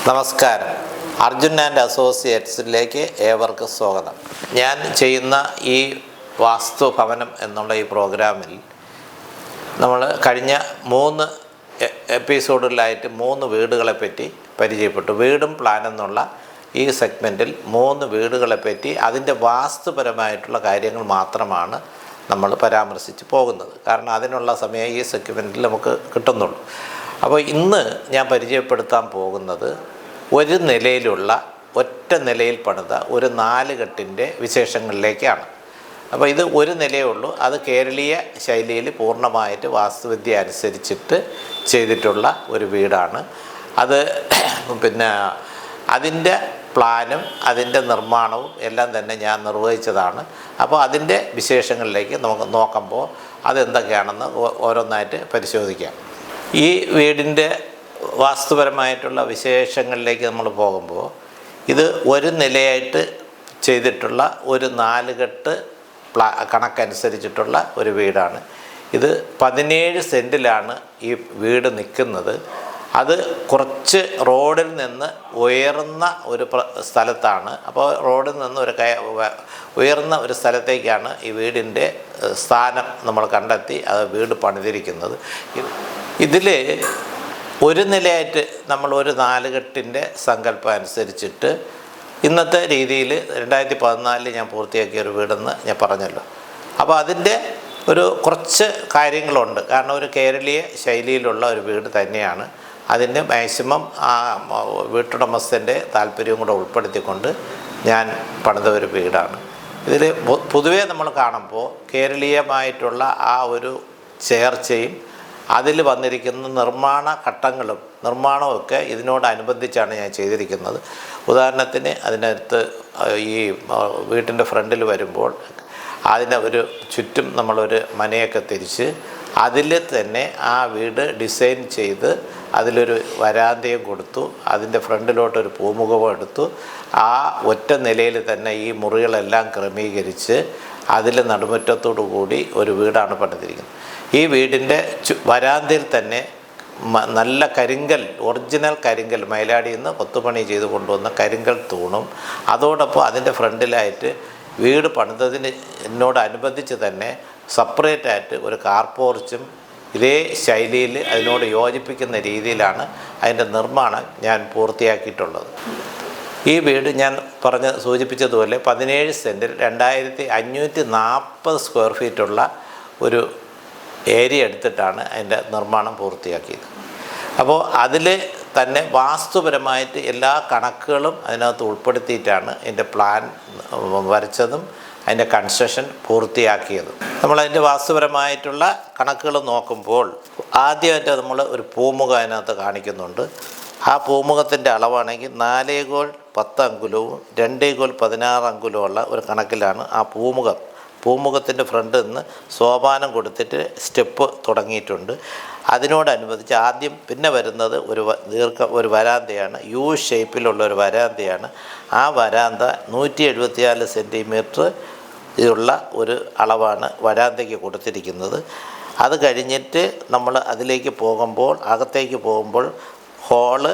നമസ്കാരം. അർജുൻ ആൻഡ് അസോസിയേറ്റ്സിലേക്ക് ഏവർക്കും സ്വാഗതം. ഞാൻ ചെയ്യുന്ന ഈ വാസ്തു ഭവനം എന്നുള്ള ഈ പ്രോഗ്രാമിൽ നമ്മൾ കഴിഞ്ഞ 3 എപ്പിസോഡുകളിലായിട്ട് 3 വീടുകളെ പറ്റി പരിചയപ്പെട്ടു. വീടും പ്ലാൻ എന്നുള്ള ഈ സെഗ്മെൻറ്റിൽ 3 വീടുകളെ പറ്റി അതിൻ്റെ വാസ്തുപരമായിട്ടുള്ള കാര്യങ്ങൾ മാത്രമാണ് നമ്മൾ പരാമർശിച്ച് പോകുന്നത്. കാരണം അതിനുള്ള സമയം ഈ സെഗ്മെൻറ്റിൽ നമുക്ക് കിട്ടുന്നുള്ളൂ. അപ്പോൾ ഇന്ന് ഞാൻ പരിചയപ്പെടുത്താൻ പോകുന്നത് ഒരു നിലയിലുള്ള ഒറ്റ നിലയിൽ പണിത ഒരു 4 കെട്ടിൻ്റെ വിശേഷങ്ങളിലേക്കാണ്. അപ്പോൾ ഇത് ഒരു നിലയേ ഉള്ളൂ. അത് കേരളീയ ശൈലിയിൽ പൂർണ്ണമായിട്ട് വാസ്തുവിദ്യ അനുസരിച്ചിട്ട് ചെയ്തിട്ടുള്ള ഒരു വീടാണ്. അത് അതിൻ്റെ പ്ലാനും അതിൻ്റെ നിർമ്മാണവും എല്ലാം തന്നെ ഞാൻ നിർവഹിച്ചതാണ്. അപ്പോൾ അതിൻ്റെ വിശേഷങ്ങളിലേക്ക് നമുക്ക് നോക്കുമ്പോൾ അതെന്തൊക്കെയാണെന്ന് ഓരോന്നായിട്ട് പരിശോധിക്കാം. ഈ വീടിൻ്റെ വാസ്തുപരമായിട്ടുള്ള വിശേഷങ്ങളിലേക്ക് നമ്മൾ പോകുമ്പോൾ ഇത് ഒരു നിലയായിട്ട് ചെയ്തിട്ടുള്ള ഒരു 4 കെട്ട് കണക്കനുസരിച്ചിട്ടുള്ള ഒരു വീടാണ്. ഇത് 17 സെൻറ്റിലാണ് ഈ വീട് നിൽക്കുന്നത്. അത് കുറച്ച് റോഡിൽ നിന്ന് ഉയർന്ന ഒരു സ്ഥലത്താണ്. അപ്പോൾ റോഡിൽ നിന്ന് ഉയർന്ന ഒരു സ്ഥലത്തേക്കാണ് ഈ വീടിൻ്റെ സ്ഥാനം നമ്മൾ കണ്ടെത്തി അത് വീട് പണിതിരിക്കുന്നത്. ഇതിൽ ഒരു നിലയായിട്ട് നമ്മൾ ഒരു 4 കെട്ടിൻ്റെ സങ്കല്പം അനുസരിച്ചിട്ട് ഇന്നത്തെ രീതിയിൽ 2014 ഞാൻ പൂർത്തിയാക്കിയ ഒരു വീടെന്ന് ഞാൻ പറഞ്ഞല്ലോ. അപ്പോൾ അതിൻ്റെ കുറച്ച് കാര്യങ്ങളുണ്ട്. കാരണം ഒരു കേരളീയ ശൈലിയിലുള്ള ഒരു വീട് തന്നെയാണ്. അതിന് മാക്സിമം ആ വീട്ടുടമസ്ഥൻ്റെ താല്പര്യവും കൂടെ ഉൾപ്പെടുത്തിക്കൊണ്ട് ഞാൻ പണിത ഒരു വീടാണ്. ഇതിൽ പൊതുവേ നമ്മൾ കാണുമ്പോൾ കേരളീയമായിട്ടുള്ള ആ ഒരു ചേർച്ചയും അതിൽ വന്നിരിക്കുന്ന നിർമ്മാണ ഘട്ടങ്ങളും നിർമ്മാണമൊക്കെ ഇതിനോടനുബന്ധിച്ചാണ് ഞാൻ ചെയ്തിരിക്കുന്നത്. ഉദാഹരണത്തിന് അതിനകത്ത് ഈ വീട്ടിൻ്റെ ഫ്രണ്ടിൽ വരുമ്പോൾ അതിന് ചുറ്റും നമ്മളൊരു മനയൊക്കെ തിരിച്ച് അതിൽ തന്നെ ആ വീട് ഡിസൈൻ ചെയ്ത് അതിലൊരു വരാന്തയും കൊടുത്തു. അതിൻ്റെ ഫ്രണ്ടിലോട്ടൊരു പൂമുഖവും എടുത്തു. ആ ഒറ്റ നിലയിൽ തന്നെ ഈ മുറികളെല്ലാം ക്രമീകരിച്ച് അതിൽ നടുമുറ്റത്തോടു കൂടി ഒരു വീടാണ് പണിതിരിക്കുന്നത്. ഈ വീടിൻ്റെ വരാന്തയിൽ തന്നെ നല്ല കരിങ്കൽ, ഒറിജിനൽ കരിങ്കൽ, മയിലാടിയിൽ നിന്ന് കൊത്തുപണി ചെയ്ത് കൊണ്ടുവന്ന കരിങ്കൽ തൂണും അതോടൊപ്പം അതിൻ്റെ ഫ്രണ്ടിലായിട്ട് വീട് പണിതതിന് എന്നോടനുബന്ധിച്ച് തന്നെ സെപ്പറേറ്റായിട്ട് ഒരു കാർ പോർച്ചും ഇതേ ശൈലിയിൽ അതിനോട് യോജിപ്പിക്കുന്ന രീതിയിലാണ് അതിൻ്റെ നിർമ്മാണം ഞാൻ പൂർത്തിയാക്കിയിട്ടുള്ളത്. ഈ വീട് ഞാൻ സൂചിപ്പിച്ചതുപോലെ 17 സെൻറ്റിൽ 2540 സ്ക്വയർ ഫീറ്റുള്ള ഒരു ഏരിയ എടുത്തിട്ടാണ് അതിൻ്റെ നിർമ്മാണം പൂർത്തിയാക്കിയത്. അപ്പോൾ അതിൽ തന്നെ വാസ്തുപരമായിട്ട് എല്ലാ കണക്കുകളും അതിനകത്ത് ഉൾപ്പെടുത്തിയിട്ടാണ് അതിൻ്റെ പ്ലാൻ വരച്ചതും അതിൻ്റെ കൺസ്ട്രക്ഷൻ പൂർത്തിയാക്കിയതും. നമ്മളതിൻ്റെ വാസ്തുപരമായിട്ടുള്ള കണക്കുകൾ നോക്കുമ്പോൾ ആദ്യമായിട്ട് നമ്മൾ ഒരു പൂമുഖം അതിനകത്ത് കാണിക്കുന്നുണ്ട്. ആ പൂമുഖത്തിൻ്റെ അളവാണെങ്കിൽ 4x10 അങ്കുലവും 2x16 അങ്കുലമുള്ള ഒരു കണക്കിലാണ് ആ പൂമുഖത്തിൻ്റെ ഫ്രണ്ടിൽ നിന്ന് സോപാനം കൊടുത്തിട്ട് സ്റ്റെപ്പ് തുടങ്ങിയിട്ടുണ്ട്. അതിനോടനുബന്ധിച്ച് ആദ്യം പിന്നെ വരുന്നത് ഒരു വരാന്തയാണ്. യു ഷേപ്പിലുള്ള ഒരു വരാന്തയാണ്. ആ വരാന്ത 174 സെൻറ്റിമീറ്റർ ഉള്ള ഒരു അളവാണ് വരാന്തയ്ക്ക് കൊടുത്തിരിക്കുന്നത്. അത് കഴിഞ്ഞിട്ട് നമ്മൾ അകത്തേക്ക് പോകുമ്പോൾ ഹോള്,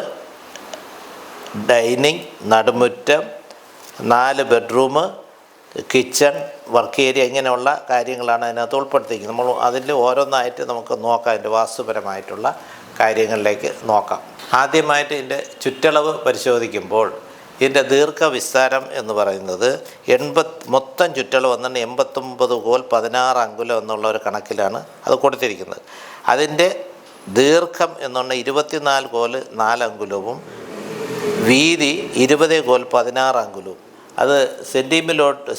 ഡൈനിങ്, നടുമുറ്റം, 4 ബെഡ്റൂം, കിച്ചൺ, വർക്ക് ഏരിയ, ഇങ്ങനെയുള്ള കാര്യങ്ങളാണ് അതിനകത്ത് ഉൾപ്പെടുത്തിയിരിക്കുന്നത്. നമ്മൾ അതിൽ ഓരോന്നായിട്ട് നമുക്ക് നോക്കാം. അതിൻ്റെ വാസ്തുപരമായിട്ടുള്ള കാര്യങ്ങളിലേക്ക് നോക്കാം. ആദ്യമായിട്ട് ഇതിൻ്റെ ചുറ്റളവ് പരിശോധിക്കുമ്പോൾ ഇതിൻ്റെ ദീർഘവിസ്താരം എന്ന് പറയുന്നത് മൊത്തം ചുറ്റളവ് 89 കോൽ 16 അങ്കുലം എന്നുള്ള ഒരു കണക്കിലാണ് അത് കൊടുത്തിരിക്കുന്നത്. അതിൻ്റെ ദീർഘം എന്നുള്ള 24 കോൽ 4 അങ്കുലവും വീതി 20 കോൽ 16 അങ്കുലവും. അത്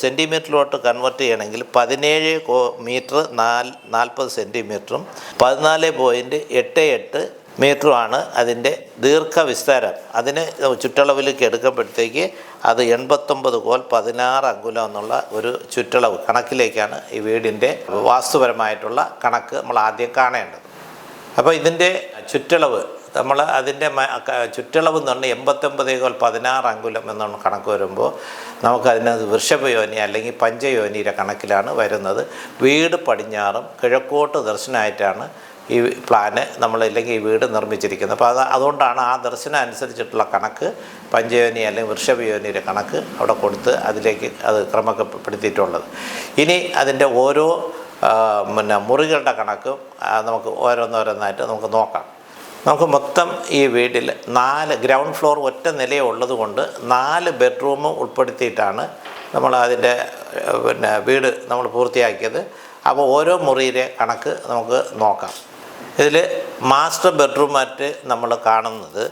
സെൻറ്റിമീറ്ററിലോട്ട് കൺവേർട്ട് ചെയ്യണമെങ്കിൽ 17 മീറ്റർ 40 സെൻറ്റിമീറ്ററും 14.88 മീറ്ററുമാണ് അതിൻ്റെ ദീർഘവിസ്താരം. അതിന് ചുറ്റളവിലേക്ക് എടുക്കുമ്പോഴത്തേക്ക് അത് 89 കോൽ 16 അങ്കുലം എന്നുള്ള ഒരു ചുറ്റളവ് കണക്കിലേക്കാണ് ഈ വീടിൻ്റെ വാസ്തുപരമായിട്ടുള്ള കണക്ക് നമ്മൾ ആദ്യം കാണേണ്ടത്. അപ്പോൾ ഇതിൻ്റെ ചുറ്റളവ് അതിൻ്റെ ചുറ്റളവ് എന്ന് പറഞ്ഞാൽ 89 കോൽ 16 അങ്കുലം എന്നുള്ള കണക്ക് വരുമ്പോൾ നമുക്കതിനകത്ത് വൃഷഭയോനി അല്ലെങ്കിൽ പഞ്ചയോനിയുടെ കണക്കിലാണ് വരുന്നത്. വീട് പടിഞ്ഞാറും കിഴക്കോട്ട് ദർശനമായിട്ടാണ് ഈ പ്ലാന് നമ്മളില്ലെങ്കിൽ ഈ വീട് നിർമ്മിച്ചിരിക്കുന്നത്. അപ്പോൾ അതുകൊണ്ടാണ് ആ ദർശനം അനുസരിച്ചിട്ടുള്ള കണക്ക് പഞ്ചയോനി അല്ലെങ്കിൽ വൃഷഭയോനിയുടെ കണക്ക് അവിടെ കൊടുത്ത് അതിലേക്ക് അത് ക്രമപ്പെടുത്തിയിട്ടുള്ളത്. ഇനി അതിൻ്റെ ഓരോ മുറികളുടെ കണക്കും നമുക്ക് ഓരോന്നോരോന്നായിട്ട് നമുക്ക് നോക്കാം. നമുക്ക് മൊത്തം ഈ വീട്ടിൽ 4 ഗ്രൗണ്ട് ഫ്ലോർ ഒറ്റ നിലയെ ഉള്ളത് കൊണ്ട് 4 ബെഡ്റൂമും ഉൾപ്പെടുത്തിയിട്ടാണ് നമ്മൾ അതിൻ്റെ വീട് നമ്മൾ പൂർത്തിയാക്കിയത്. അപ്പോൾ ഓരോ മുറിയിലെ കണക്ക് നമുക്ക് നോക്കാം. ഇതിൽ മാസ്റ്റർ ബെഡ്റൂമായിട്ട് നമ്മൾ കാണുന്നത്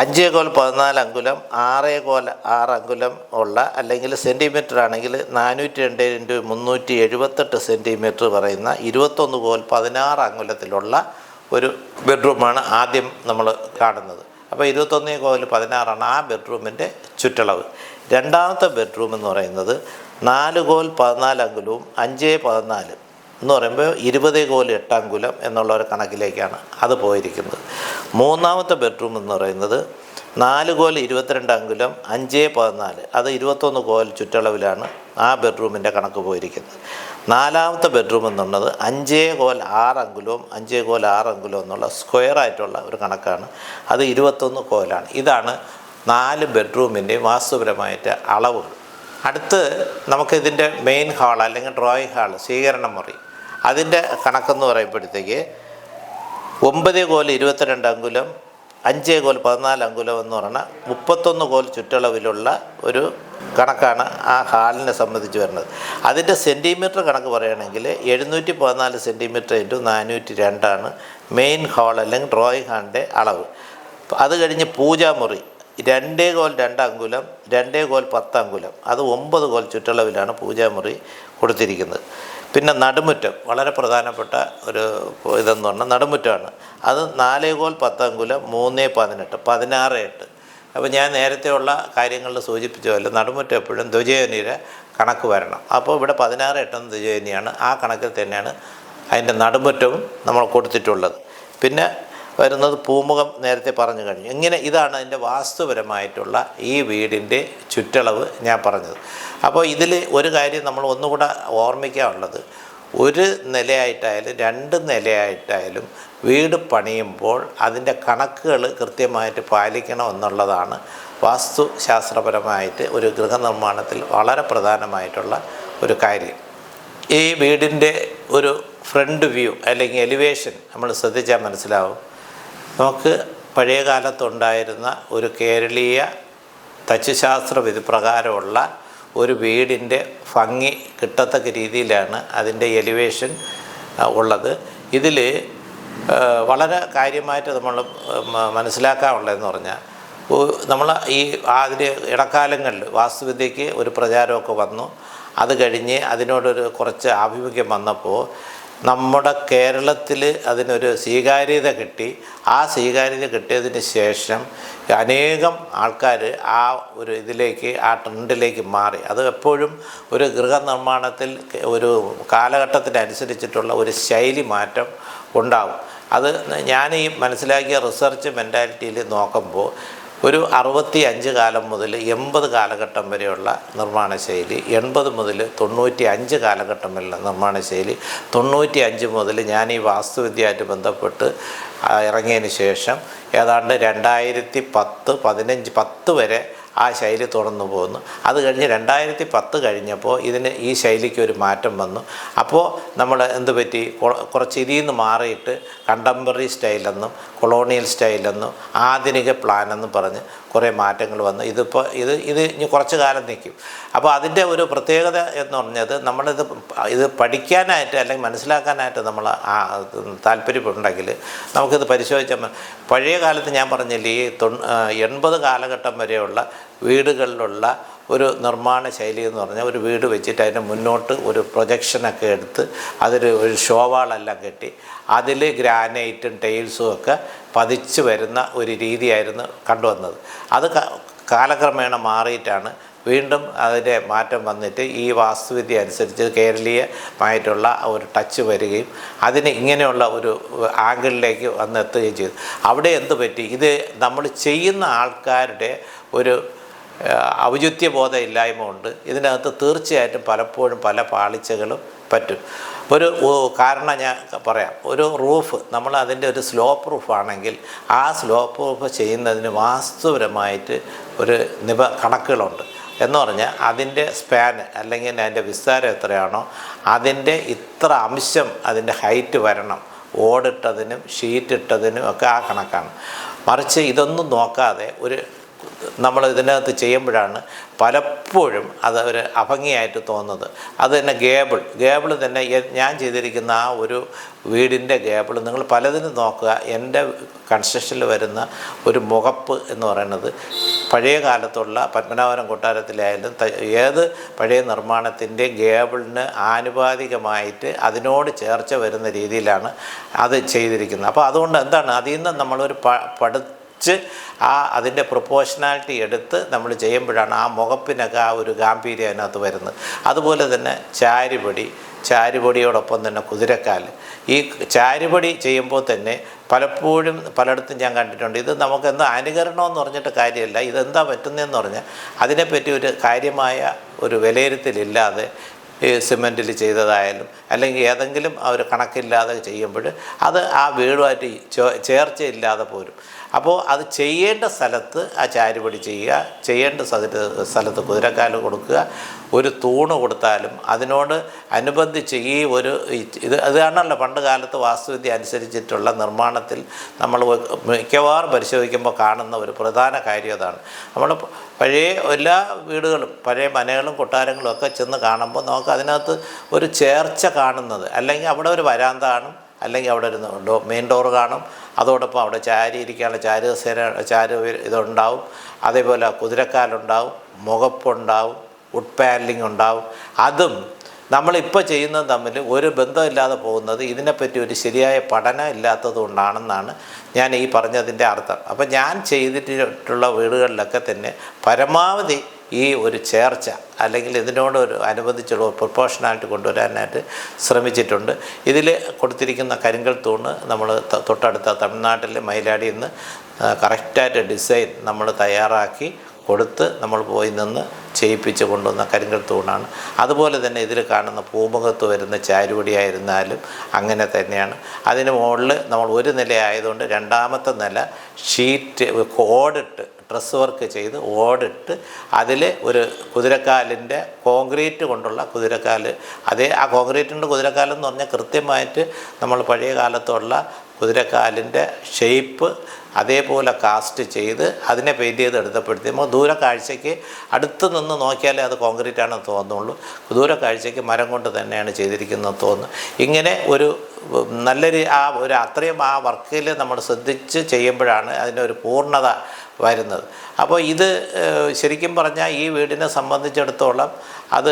5x14 അങ്കുലം 6x6 അങ്കുലം ഉള്ള, അല്ലെങ്കിൽ സെൻറ്റിമീറ്റർ ആണെങ്കിൽ 402 × 378 സെൻറ്റിമീറ്റർ പറയുന്ന 21x16 അങ്കുലത്തിലുള്ള ഒരു ബെഡ്റൂമാണ് ആദ്യം നമ്മൾ കാണുന്നത്. അപ്പോൾ 21x16 ആ ബെഡ്റൂമിൻ്റെ ചുറ്റളവ്. രണ്ടാമത്തെ ബെഡ്റൂം എന്ന് പറയുന്നത് 4x14 അങ്കുലവും 5x14 എന്ന് പറയുമ്പോൾ 20x8 അങ്കുലം എന്നുള്ള ഒരു കണക്കിലേക്കാണ് അത് പോയിരിക്കുന്നത്. മൂന്നാമത്തെ ബെഡ്റൂം എന്ന് പറയുന്നത് 4x22 അങ്കുലം 5x14, അത് 21 കോൽ ചുറ്റളവിലാണ് ആ ബെഡ്റൂമിൻ്റെ കണക്ക് പോയിരിക്കുന്നത്. നാലാമത്തെ ബെഡ്റൂം എന്നുള്ളത് 5x6 അങ്കുലവും 5x6 അങ്കുലവും എന്നുള്ള സ്ക്വയറായിട്ടുള്ള ഒരു കണക്കാണ്, അത് 21 കോലാണ്. ഇതാണ് 4 ബെഡ്റൂമിൻ്റെയും വാസ്തുപരമായിട്ട് അളവുകൾ. അടുത്ത് നമുക്കിതിൻ്റെ മെയിൻ ഹാൾ അല്ലെങ്കിൽ ഡ്രോയിങ് ഹാൾ, സ്വീകരണ മുറി, അതിൻ്റെ കണക്കെന്ന് പറയുമ്പോഴത്തേക്ക് 9x22 അങ്കുലം 5x14 അങ്കുലം എന്ന് പറഞ്ഞാൽ 31 കോൽ ചുറ്റളവിലുള്ള ഒരു കണക്കാണ് ആ ഹാളിനെ സംബന്ധിച്ച് വരുന്നത്. അതിൻ്റെ സെൻറ്റിമീറ്റർ കണക്ക് പറയുകയാണെങ്കിൽ 714 സെൻറ്റിമീറ്റർ × 402 മെയിൻ ഹാൾ അല്ലെങ്കിൽ ഡ്രോയിങ് ഹാളിൻ്റെ അളവ്. അത് കഴിഞ്ഞ് പൂജാമുറി 2x2 അങ്കുലം 2x10 അങ്കുലം, അത് 9 കോൽ ചുറ്റളവിലാണ് പൂജാമുറി കൊടുത്തിരിക്കുന്നത്. പിന്നെ നടുമുറ്റം, വളരെ പ്രധാനപ്പെട്ട ഒരു ഇതെന്ന് പറഞ്ഞാൽ നടുമുറ്റമാണ്. അത് 4x10 അങ്കുലം 3x18, 16x8. അപ്പോൾ ഞാൻ നേരത്തെയുള്ള കാര്യങ്ങളിൽ സൂചിപ്പിച്ച പോലെ നടുമുറ്റം എപ്പോഴും ദ്വിജയോനിയുടെ കണക്ക് വരണം. അപ്പോൾ ഇവിടെ 16x8 ദ്വിജയോനിയാണ്, ആ കണക്കിൽ തന്നെയാണ് അതിൻ്റെ നടുമുറ്റവും നമ്മൾ കൊടുത്തിട്ടുള്ളത്. പിന്നെ വരുന്നത് പൂമുഖം നേരത്തെ പറഞ്ഞു കഴിഞ്ഞു. ഇങ്ങനെ ഇതാണ് അതിൻ്റെ വാസ്തുപരമായിട്ടുള്ള ഈ വീടിൻ്റെ ചുറ്റളവ് ഞാൻ പറഞ്ഞത്. അപ്പോൾ ഇതിൽ ഒരു കാര്യം നമ്മൾ ഒന്നുകൂടെ ഓർമ്മിക്കാനുള്ളത്, ഒരു നിലയായിട്ടായാലും 2 നിലയായിട്ടായാലും വീട് പണിയുമ്പോൾ അതിൻ്റെ കണക്കുകൾ കൃത്യമായിട്ട് പാലിക്കണം എന്നുള്ളതാണ് വാസ്തുശാസ്ത്രപരമായിട്ട് ഒരു ഗൃഹനിർമ്മാണത്തിൽ വളരെ പ്രധാനമായിട്ടുള്ള ഒരു കാര്യം. ഈ വീടിൻ്റെ ഒരു ഫ്രണ്ട് വ്യൂ അല്ലെങ്കിൽ എലിവേഷൻ നമ്മൾ ശ്രദ്ധിച്ചാൽ മനസ്സിലാവും. നമുക്ക് പഴയ കാലത്തുണ്ടായിരുന്ന ഒരു കേരളീയ തച്ചുശാസ്ത്ര വിധി പ്രകാരമുള്ള ഒരു വീടിൻ്റെ ഭംഗി കിട്ടത്തക്ക രീതിയിലാണ് അതിൻ്റെ എലിവേഷൻ ഉള്ളത്. ഇതിൽ വളരെ കാര്യമായിട്ട് നമ്മൾ മനസ്സിലാക്കാനുള്ളതെന്ന് പറഞ്ഞാൽ, നമ്മൾ ഈ അതിൻ്റെ ഇടക്കാലങ്ങളിൽ വാസ്തുവിദ്യയ്ക്ക് ഒരു പ്രചാരമൊക്കെ വന്നു. അത് കഴിഞ്ഞ് അതിനോടൊരു കുറച്ച് ആഭിമുഖ്യം വന്നപ്പോൾ നമ്മുടെ കേരളത്തിൽ അതിനൊരു സ്വീകാര്യത കിട്ടി. ആ സ്വീകാര്യത കിട്ടിയതിന് ശേഷം അനേകം ആൾക്കാർ ആ ഒരു ഇതിലേക്ക്, ആ ട്രെൻഡിലേക്ക് മാറി. അത് എപ്പോഴും ഒരു ഗൃഹനിർമ്മാണത്തിൽ ഒരു കാലഘട്ടത്തിനനുസരിച്ചിട്ടുള്ള ഒരു ശൈലി മാറ്റം ഉണ്ടാകും. അത് ഞാൻ ഈ മനസ്സിലാക്കിയ റിസർച്ച് മെൻറ്റാലിറ്റിയിൽ നോക്കുമ്പോൾ ഒരു 65 കാലം മുതൽ 80 കാലഘട്ടം വരെയുള്ള നിർമ്മാണ ശൈലി, 80 മുതൽ 95 കാലഘട്ടം വരെയുള്ള നിർമ്മാണ ശൈലി, 95 മുതൽ ഞാൻ ഈ വാസ്തുവിദ്യയായിട്ട് ബന്ധപ്പെട്ട് ഇറങ്ങിയതിന് ശേഷം ഏതാണ്ട് 2010, 15, 10 വരെ ആ ശൈലി തുടർന്നു പോകുന്നു. അത് കഴിഞ്ഞ് 2010 കഴിഞ്ഞപ്പോൾ ഈ ശൈലിക്ക് ഒരു മാറ്റം വന്നു. അപ്പോൾ നമ്മൾ എന്ത് പറ്റി, കുറച്ച് ഇതിൽ നിന്ന് മാറിയിട്ട് കണ്ടംപററി സ്റ്റൈലെന്നും കൊളോണിയൽ സ്റ്റൈലെന്നും ആധുനിക പ്ലാനെന്നും പറഞ്ഞ് കുറേ മാറ്റങ്ങൾ വന്നു. ഇത് ഇനി കുറച്ച് കാലം നിൽക്കും. അപ്പോൾ അതിൻ്റെ ഒരു പ്രത്യേകത എന്ന് പറഞ്ഞത്, ഇത് പഠിക്കാനായിട്ട് അല്ലെങ്കിൽ മനസ്സിലാക്കാനായിട്ട് നമ്മൾ താല്പര്യമുണ്ടെങ്കിൽ നമുക്കിത് പരിശോധിച്ചാൽ പഴയ കാലത്ത് ഞാൻ പറഞ്ഞില്ലേ, ഈ 80 കാലഘട്ടം വരെയുള്ള വീടുകളിലുള്ള ഒരു നിർമ്മാണ ശൈലി എന്ന് പറഞ്ഞാൽ, ഒരു വീട് വെച്ചിട്ട് അതിൻ്റെ മുന്നോട്ട് ഒരു പ്രൊജക്ഷനൊക്കെ എടുത്ത് ഒരു ഷോവാളെല്ലാം കെട്ടി അതിൽ ഗ്രാനൈറ്റും ടൈൽസും ഒക്കെ പതിച്ച് വരുന്ന ഒരു രീതിയായിരുന്നു കണ്ടുവന്നത്. അത് കാലക്രമേണ മാറിയിട്ടാണ് വീണ്ടും അതിൻ്റെ മാറ്റം വന്നിട്ട് ഈ വാസ്തുവിദ്യ അനുസരിച്ച് കേരളീയമായിട്ടുള്ള ഒരു ടച്ച് വരികയും അതിന് ഇങ്ങനെയുള്ള ഒരു ആംഗിളിലേക്ക് വന്നെത്തുകയും ചെയ്തു. അവിടെ എന്ത് പറ്റി, ഇത് നമ്മൾ ചെയ്യുന്ന ആൾക്കാരുടെ ഒരു ഔചിത്യബോധം ഇല്ലായ്മ കൊണ്ട് ഇതിനകത്ത് തീർച്ചയായിട്ടും പലപ്പോഴും പല പാളിച്ചകളും പറ്റും. കാരണം ഞാൻ പറയാം. ഒരു റൂഫ് നമ്മൾ അതിൻ്റെ ഒരു സ്ലോപ്പ് റൂഫാണെങ്കിൽ ആ സ്ലോപ്പ് റൂഫ് ചെയ്യുന്നതിന് വാസ്തുപരമായിട്ട് ഒരു കണക്കുകളുണ്ട്. എന്ന് പറഞ്ഞാൽ അതിൻ്റെ സ്പാന് അല്ലെങ്കിൽ അതിൻ്റെ വിസ്താരം എത്രയാണോ അതിൻ്റെ ഇത്ര അംശം അതിൻ്റെ ഹൈറ്റ് വരണം. ഓടിട്ടതിനും ഷീറ്റിട്ടതിനും ഒക്കെ ആ കണക്കാണ്. മറിച്ച് ഇതൊന്നും നോക്കാതെ നമ്മൾ ഇതിനകത്ത് ചെയ്യുമ്പോഴാണ് പലപ്പോഴും അത് ഒരു അഭംഗിയായിട്ട് തോന്നുന്നത്. അത് തന്നെ ഗേബിൾ തന്നെ ഞാൻ ചെയ്തിരിക്കുന്ന ആ ഒരു വീടിൻ്റെ ഗേബിൾ നിങ്ങൾ പലതിനും നോക്കുക. എൻ്റെ കൺസ്ട്രക്ഷനിൽ വരുന്ന ഒരു മുഖപ്പ് എന്ന് പറയുന്നത് പഴയ കാലത്തുള്ള പത്മനാഭപുരം കൊട്ടാരത്തിലായാലും ഏത് പഴയ നിർമ്മാണത്തിൻ്റെ ഗേബിളിന് ആനുപാതികമായിട്ട് അതിനോട് ചേർച്ച വരുന്ന രീതിയിലാണ് അത് ചെയ്തിരിക്കുന്നത്. അപ്പോൾ അതുകൊണ്ട് എന്താണ് അതിൽ നിന്ന് നമ്മളൊരു അതിൻ്റെ പ്രൊപ്പോർഷനാലിറ്റി എടുത്ത് നമ്മൾ ചെയ്യുമ്പോഴാണ് ആ മുഖപ്പിനൊക്കെ ആ ഒരു ഗാംഭീര്യം അതിനകത്ത് വരുന്നത്. അതുപോലെ തന്നെ ചാരുപടിയോടൊപ്പം തന്നെ കുതിരക്കാല്. ഈ ചാരുപടി ചെയ്യുമ്പോൾ തന്നെ പലപ്പോഴും പലയിടത്തും ഞാൻ കണ്ടിട്ടുണ്ട്. ഇത് നമുക്കെന്താ അനുകരണമെന്ന് പറഞ്ഞിട്ട് കാര്യമില്ല. ഇതെന്താ പറ്റുന്നതെന്ന് പറഞ്ഞാൽ അതിനെപ്പറ്റി ഒരു കാര്യമായ ഒരു വിലയിരുത്തലില്ലാതെ ഈ സിമെൻറ്റിൽ ചെയ്തതായാലും അല്ലെങ്കിൽ ഏതെങ്കിലും ഒരു കണക്കില്ലാതെ ചെയ്യുമ്പോൾ അത് ആ വീടുമായിട്ട് ചേർച്ചയില്ലാതെ പോരും. അപ്പോൾ അത് ചെയ്യേണ്ട സ്ഥലത്ത് ആ ചാരുപടി ചെയ്യുക, ചെയ്യേണ്ട സ്ഥലത്ത് കുതിരക്കാല് കൊടുക്കുക. ഒരു തൂണ് കൊടുത്താലും അതിനോട് അനുബന്ധിച്ച് ഇതാണല്ലോ പണ്ട് കാലത്ത് വാസ്തുവിദ്യ അനുസരിച്ചിട്ടുള്ള നിർമ്മാണത്തിൽ നമ്മൾ മിക്കവാറും പരിശോധിക്കുമ്പോൾ കാണുന്ന ഒരു പ്രധാന കാര്യം അതാണ്. നമ്മൾ പഴയ എല്ലാ വീടുകളും പഴയ മനകളും കൊട്ടാരങ്ങളും ഒക്കെ ചെന്ന് കാണുമ്പോൾ നമുക്ക് അതിനകത്ത് ഒരു ചേർച്ച കാണുന്നത്, അല്ലെങ്കിൽ അവിടെ ഒരു വരാന്ത കാണും, അല്ലെങ്കിൽ അവിടെ ഒരു മെയിൻ ഡോറ് കാണും, അതോടൊപ്പം അവിടെ ഇരിക്കാനുള്ള ഇതുണ്ടാവും, അതേപോലെ കുതിരക്കാലുണ്ടാവും, മുഖപ്പുണ്ടാവും, വുഡ് പാനലിംഗ് ഉണ്ടാവും. അതും നമ്മളിപ്പോൾ ചെയ്യുന്നത് തമ്മിൽ ഒരു ബന്ധമില്ലാതെ പോകുന്നത് ഇതിനെപ്പറ്റി ഒരു ശരിയായ പഠനം ഇല്ലാത്തത് കൊണ്ടാണെന്നാണ് ഞാൻ ഈ പറഞ്ഞതിൻ്റെ അർത്ഥം. അപ്പം ഞാൻ ചെയ്തിട്ടുള്ള വീടുകളിലൊക്കെ തന്നെ പരമാവധി ഈ ഒരു ചേർച്ച അല്ലെങ്കിൽ ഇതിനോട് അനുബന്ധിച്ചുള്ള പ്രൊപ്പോർഷനാലിറ്റി കൊണ്ടുവരാനായിട്ട് ശ്രമിച്ചിട്ടുണ്ട്. ഇതിൽ കൊടുത്തിരിക്കുന്ന കരിങ്കൽ തൂണ് നമ്മൾ തൊട്ടടുത്ത തമിഴ്നാട്ടിലെ മയിലാടിയിൽ നിന്ന് കറക്റ്റായിട്ട് ഡിസൈൻ നമ്മൾ തയ്യാറാക്കി കൊടുത്ത് നമ്മൾ പോയി നിന്ന് ചെയ്യിപ്പിച്ച് കൊണ്ടുവന്ന കരിങ്കൽ തൂണാണ്. അതുപോലെ തന്നെ ഇതിൽ കാണുന്ന പൂമുഖത്ത് വരുന്ന ചാരുപടിയായിരുന്നാലും അങ്ങനെ തന്നെയാണ്. അതിന് മുകളിൽ നമ്മൾ ഒരു നില ആയതുകൊണ്ട് രണ്ടാമത്തെ നില ഷീറ്റ് ഓടിട്ട് ഡ്രസ് വർക്ക് ചെയ്ത് ഓടിട്ട് അതിൽ ഒരു കുതിരക്കാലിൻ്റെ കോൺക്രീറ്റ് കൊണ്ടുള്ള കുതിരക്കാല്, ആ കോൺക്രീറ്റിൻ്റെ കുതിരക്കാലെന്ന് പറഞ്ഞാൽ കൃത്യമായിട്ട് നമ്മൾ പഴയ കാലത്തുള്ള കുതിരക്കാലിൻ്റെ ഷേപ്പ് അതേപോലെ കാസ്റ്റ് ചെയ്ത് അതിനെ പെയിൻറ്റ് ചെയ്ത് എടുത്തപ്പെടുത്തി നമുക്ക് ദൂര കാഴ്ചയ്ക്ക് അടുത്ത് നിന്ന് നോക്കിയാലേ അത് കോൺക്രീറ്റാണെന്ന് തോന്നുള്ളൂ. ദൂര കാഴ്ചയ്ക്ക് മരം കൊണ്ട് തന്നെയാണ് ചെയ്തിരിക്കുന്നത് തോന്നുന്നു. ഇങ്ങനെ അത്രയും ആ വർക്കിൽ നമ്മൾ ശ്രദ്ധിച്ച് ചെയ്യുമ്പോഴാണ് അതിൻ്റെ ഒരു പൂർണ്ണത വരുന്നത്. അപ്പോൾ ഇത് ശരിക്കും പറഞ്ഞാൽ ഈ വീടിനെ സംബന്ധിച്ചിടത്തോളം അത്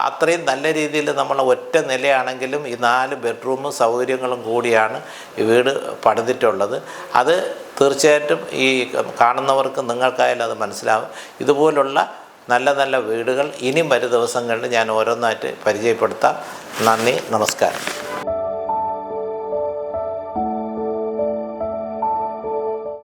അത്രയും നല്ല രീതിയിൽ നമ്മൾ ഒറ്റ നിലയാണെങ്കിലും ഈ 4 ബെഡ്റൂമും സൗകര്യങ്ങളും കൂടിയാണ് ഈ വീട് പണിതിട്ടുള്ളത്. അത് തീർച്ചയായിട്ടും ഈ കാണുന്നവർക്ക് നിങ്ങൾക്കായാലും അത് മനസ്സിലാവും. ഇതുപോലുള്ള നല്ല നല്ല വീടുകൾ ഇനി വരും ദിവസങ്ങളിൽ ഞാൻ ഓരോന്നായിട്ട് പരിചയപ്പെടുത്താം. നന്ദി, നമസ്കാരം.